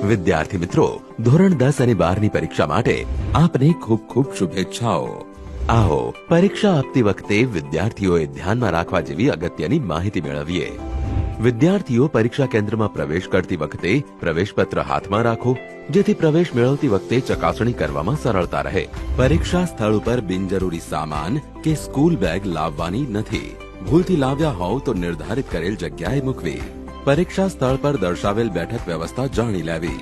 વિદ્યાર્થી મિત્રો, ધોરણ 10 અને 12ની પરીક્ષા માટે આપને ખૂબ ખૂબ શુભેચ્છાઓ। આવો પરીક્ષા આપતી વખતે વિદ્યાર્થીઓએ ધ્યાનમાં રાખવા જેવી અગત્યની માહિતી મેળવીએ। વિદ્યાર્થીઓ પરીક્ષા કેન્દ્રમાં પ્રવેશ કરતી વખતે પ્રવેશપત્ર હાથમાં રાખો, જેથી પ્રવેશ મેળવતી વખતે ચકાસણી કરવામાં સરળતા રહે। પરીક્ષા સ્થળ ઉપર બિનજરૂરી સામાન કે સ્કૂલ બેગ લાવવાની નથી। ભૂલથી લાવ્યા હોવ તો નિર્ધારિત કરેલ જગ્યાએ મૂકવી। પરીક્ષા સ્થળ પર દર્શાવેલ બેઠક વ્યવસ્થા જાણી લેવી।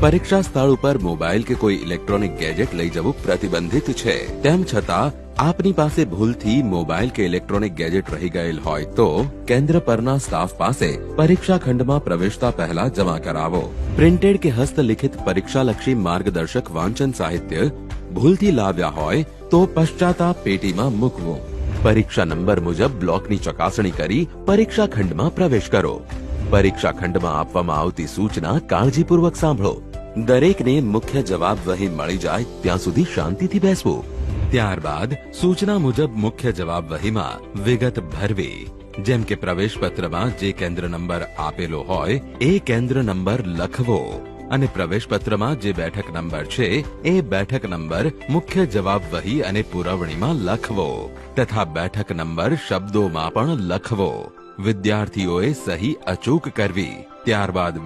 પરીક્ષા સ્થળ ઉપર મોબાઈલ કે કોઈ ઇલેક્ટ્રોનિક ગેજેટ લઈ જવું પ્રતિબંધિત છે। તેમ છતાં આપની પાસે ભૂલથી મોબાઈલ કે ઇલેક્ટ્રોનિક ગેજેટ રહી ગયેલ હોય તો કેન્દ્ર પરના સ્ટાફ પાસે પરીક્ષા ખંડમાં પ્રવેશતા પહેલા જમા કરાવો। પ્રિન્ટેડ કે હસ્તલિખિત પરીક્ષાલક્ષી માર્ગદર્શક વાંચન સાહિત્ય ભૂલથી લાવ્યા હોય તો પશ્ચાતાપ પેટીમાં મૂકવું। પરીક્ષા નંબર મુજબ બ્લોકની ચકાસણી કરી પરીક્ષા ખંડમાં પ્રવેશ કરો। પરીક્ષા ખંડમાં આપવામાં આવતી સૂચના કાળજીપૂર્વક સાંભળો। દરેકને મુખ્ય જવાબ વહી મળી જાય ત્યાં સુધી શાંતિથી બેસવું। ત્યારબાદ સૂચના મુજબ મુખ્ય જવાબ વહીમાં વિગત ભરવી। જેમ કે પ્રવેશ પત્રમાં જે કેન્દ્ર નંબર આપેલો હોય એ કેન્દ્ર નંબર લખવો અને પ્રવેશ પત્રમાં જે બેઠક નંબર છે એ બેઠક નંબર મુખ્ય જવાબ વહી અને પુરવણીમાં લખવો તથા બેઠક નંબર શબ્દોમાં પણ લખવો। વિદ્યાર્થીઓએ સહી અચૂક કરવી। ત્યારબાદ